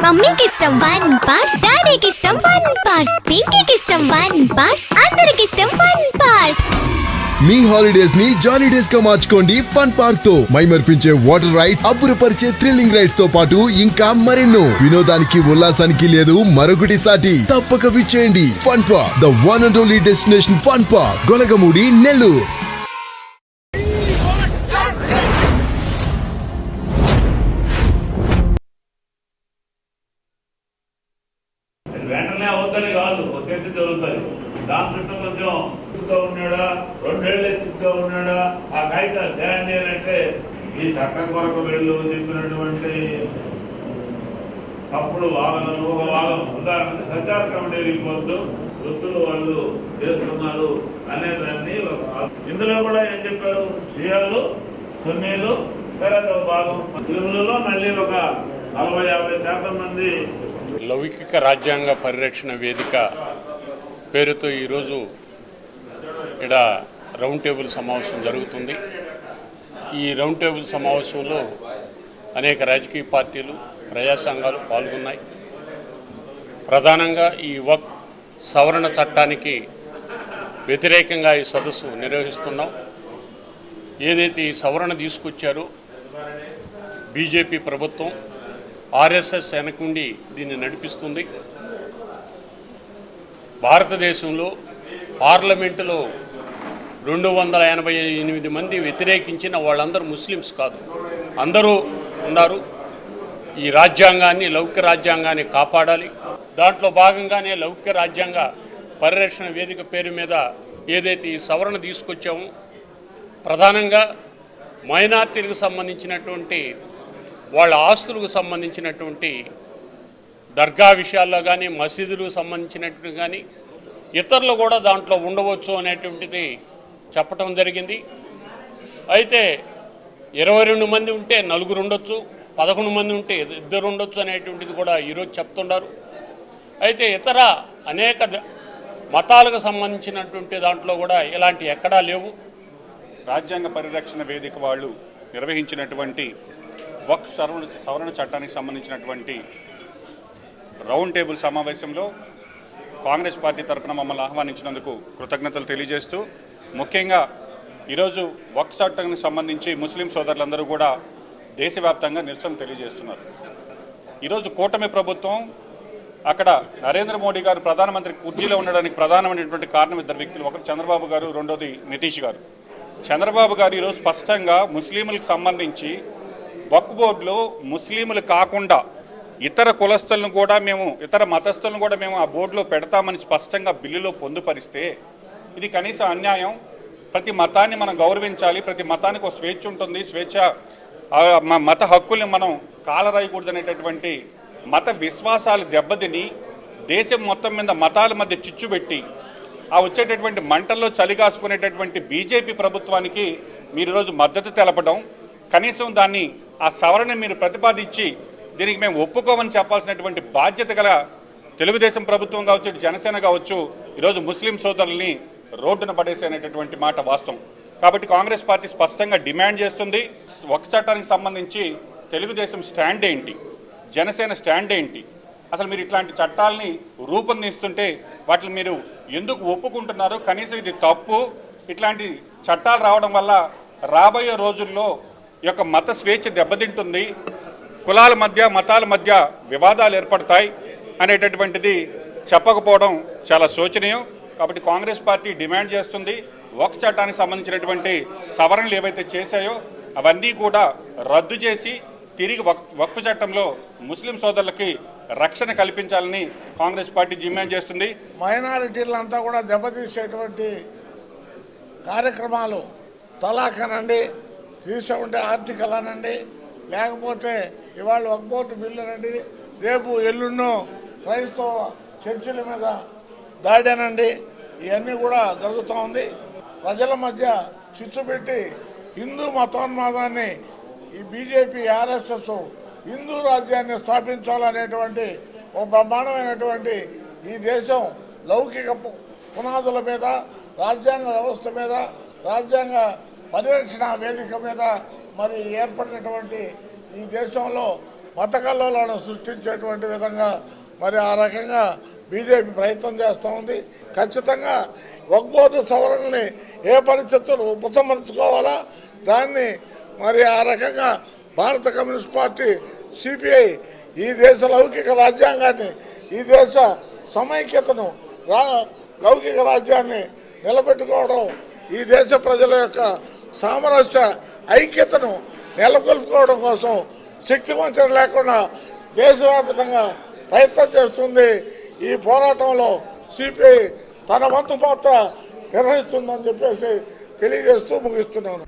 మమ్మీకి ఇష్టం 1 పార్ట్, డాడీకి ఇష్టం 1 పార్ట్, పింకీకి ఇష్టం 1 పార్ట్, అందరికి ఇష్టం 1 పార్ట్. మీ హాలిడేస్ ని జాలీ డేస్ గా మార్చుకోండి ఫన్ పార్క్ తో. మైమర్పించే వాటర్ రైడ్స్, అబ్బురపరిచే థ్రిల్లింగ్ రైడ్స్ తో పాటు ఇంకా మరెన్నో. వినోదానికి ఉల్లాసానికి లేదు మరొకటి సాటి. తప్పక విచ్చేయండి fun park, the one and only destination fun park, Golagamudi, Nellore. వెంటనే అవుతానే కాదు, చర్చ జరుగుతుంది. దాని చుట్టూ కొంచెం సిగ్గుగా ఉన్నాడా, 2 ఏళ్ళే సిగ్గుగా ఉన్నాడా, ఆ కాగితాలు ధ్యానం చేయాలంటే ఈ చట్టం కొరకు వీళ్ళు చెప్పినటువంటి అప్పుడు వాదనలు ఒక వాదన. ఉదాహరణకి సంచార కమిటీ రిపోర్టు వృత్తులు వాళ్ళు చేస్తున్నారు అనేదాన్ని ఇందులో కూడా ఏం చెప్పారు, షియాలు సున్నీలు తర్వాత భాగం ముస్లింలలో మళ్ళీ ఒక 40-50% మంది. లౌకిక రాజ్యాంగ పరిరక్షణ వేదిక పేరుతో ఈరోజు ఇక్కడ రౌండ్ టేబుల్ సమావేశం జరుగుతుంది. ఈ రౌండ్ టేబుల్ సమావేశంలో అనేక రాజకీయ పార్టీలు, ప్రజా సంఘాలు పాల్గొన్నాయి. ప్రధానంగా ఈ వక్ఫ్ సవరణ చట్టానికి వ్యతిరేకంగా ఈ సదస్సు నిర్వహిస్తున్నాం. ఏదైతే ఈ సవరణ తీసుకొచ్చారో బీజేపీ ప్రభుత్వం, ఆర్ఎస్ఎస్ వెనకుండి దీన్ని నడిపిస్తుంది. భారతదేశంలో పార్లమెంటులో 288 మంది వ్యతిరేకించిన వాళ్ళందరూ ముస్లిమ్స్ కాదు, అందరూ ఉన్నారు. ఈ రాజ్యాంగాన్ని, లౌకిక రాజ్యాంగాన్ని కాపాడాలి. దాంట్లో భాగంగానే లౌకిక రాజ్యాంగ పరిరక్షణ వేదిక పేరు మీద ఏదైతే ఈ సవరణ తీసుకొచ్చామో ప్రధానంగా మైనార్టీలకు సంబంధించినటువంటి వాళ్ళ ఆస్తులకు సంబంధించినటువంటి దర్గా విషయాల్లో కానీ, మసీదులకు సంబంధించినట్టు కానీ ఇతరులు కూడా దాంట్లో ఉండవచ్చు అనేటువంటిది చెప్పటం జరిగింది. అయితే 22 మంది ఉంటే 4 ఉండొచ్చు, 11 మంది ఉంటే 2 ఉండొచ్చు అనేటువంటిది కూడా ఈరోజు చెప్తున్నారు. అయితే ఇతర అనేక మతాలకు సంబంధించినటువంటి దాంట్లో కూడా ఇలాంటి ఎక్కడా లేవు. రాజ్యాంగ పరిరక్షణ వేదిక వాళ్ళు నిర్వహించినటువంటి వక్ఫ్ సవరణ చట్టానికి సంబంధించినటువంటి రౌండ్ టేబుల్ సమావేశంలో కాంగ్రెస్ పార్టీ తరఫున మమ్మల్ని ఆహ్వానించినందుకు కృతజ్ఞతలు తెలియజేస్తూ, ముఖ్యంగా ఈరోజు వక్ఫ్ చట్టానికి సంబంధించి ముస్లిం సోదరులందరూ కూడా దేశవ్యాప్తంగా నిరసన తెలియజేస్తున్నారు. ఈరోజు కూటమి ప్రభుత్వం, అక్కడ నరేంద్ర మోడీ గారు ప్రధానమంత్రి కుర్చీలో ఉండడానికి ప్రధానమైనటువంటి కారణం 2 వ్యక్తులు. ఒకరు చంద్రబాబు గారు, రెండోది నితీష్ గారు. చంద్రబాబు గారు ఈరోజు స్పష్టంగా ముస్లింలకు సంబంధించి వక్ఫ్ బోర్డులో ముస్లింలు కాకుండా ఇతర కులస్తులను కూడా మేము, ఇతర మతస్థులను కూడా మేము ఆ బోర్డులో పెడతామని స్పష్టంగా బిల్లులో పొందుపరిస్తే ఇది కనీస అన్యాయం. ప్రతి మతాన్ని మనం గౌరవించాలి, ప్రతి మతానికి ఒక స్వేచ్ఛ ఉంటుంది, స్వేచ్ఛ మత హక్కుల్ని మనం కాలరాయకూడదనేటటువంటి మత విశ్వాసాలు దెబ్బతిని దేశం మొత్తం మీద మతాల మధ్య చిచ్చుపెట్టి ఆ వచ్చేటటువంటి మంటల్లో చలిగాసుకునేటటువంటి బీజేపీ ప్రభుత్వానికి మీరు ఈరోజు మద్దతు తెలపడం, కనీసం దాన్ని ఆ సవరణ మీరు ప్రతిపాదించి దీనికి మేము ఒప్పుకోమని చెప్పాల్సినటువంటి బాధ్యత గల తెలుగుదేశం ప్రభుత్వం కావచ్చు, జనసేన కావచ్చు, ఈరోజు ముస్లిం సోదరుల్ని రోడ్డున పడేసేటటువంటి మాట వాస్తవం. కాబట్టి కాంగ్రెస్ పార్టీ స్పష్టంగా డిమాండ్ చేస్తుంది, వక్ఫ్ చట్టానికి సంబంధించి తెలుగుదేశం స్టాండ్ ఏంటి, జనసేన స్టాండ్ ఏంటి, అసలు మీరు ఇట్లాంటి చట్టాలని రూపొందిస్తుంటే వాటిని మీరు ఎందుకు ఒప్పుకుంటున్నారు? కనీసం ఇది తప్పు. ఇట్లాంటి చట్టాలు రావడం వల్ల రాబోయే రోజుల్లో ఈ యొక్క మత స్వేచ్ఛ దెబ్బతింటుంది, కులాల మధ్య, మతాల మధ్య వివాదాలు ఏర్పడతాయి అనేటటువంటిది చెప్పకపోవడం చాలా శోచనీయం. కాబట్టి కాంగ్రెస్ పార్టీ డిమాండ్ చేస్తుంది, వక్ఫ్ చట్టానికి సంబంధించినటువంటి సవరణలు ఏవైతే చేశాయో అవన్నీ కూడా రద్దు చేసి తిరిగి వక్ఫ్ చట్టంలో ముస్లిం సోదరులకి రక్షణ కల్పించాలని కాంగ్రెస్ పార్టీ డిమాండ్ చేస్తుంది. మైనారిటీలంతా కూడా దెబ్బతీసేటువంటి కార్యక్రమాలు, తలాక్ అనండి, 370 ఆర్టికల్ అనండి, లేకపోతే ఇవాళ వక్ఫ్ బోర్డు బిల్లు అనండి, రేపు ఎల్లుండో క్రైస్తవ చర్చిల మీద దాడి అనండి, ఇవన్నీ కూడా జరుగుతూ ఉంది. ప్రజల మధ్య చిచ్చు పెట్టి హిందూ మతోన్మాదాన్ని ఈ బీజేపీ, ఆర్ఎస్ఎస్ హిందూ రాజ్యాన్ని స్థాపించాలనేటువంటి ఒక బ్రహ్మాండమైనటువంటి ఈ దేశం లౌకిక పునాదుల మీద, రాజ్యాంగ వ్యవస్థ మీద, రాజ్యాంగ పరిరక్షణ వేదిక మీద మరి ఏర్పడినటువంటి ఈ దేశంలో మత కల్లోలను సృష్టించేటువంటి విధంగా మరి ఆ రకంగా బీజేపీ ప్రయత్నం చేస్తూ ఉంది. ఖచ్చితంగా వక్ఫ్ బోర్డు సవరణని ఏ పరిస్థితులు ఉపసంహరించుకోవాలా దాన్ని మరి ఆ రకంగా భారత కమ్యూనిస్ట్ పార్టీ సిపిఐ ఈ దేశ లౌకిక రాజ్యాంగాన్ని ఈ దేశ సమైక్యతను లౌకిక రాజ్యాన్ని నిలబెట్టుకోవడం ఈ దేశ ప్రజల యొక్క సామరస్య ఐక్యతను నెలకొల్పుకోవడం కోసం శక్తివంచన లేకుండా దేశవ్యాప్తంగా ప్రయత్నం చేస్తుంది. ఈ పోరాటంలో సిపిఐ తన వంతు పాత్ర నిర్వహిస్తుందని చెప్పేసి తెలియజేస్తూ ముగిస్తున్నాను.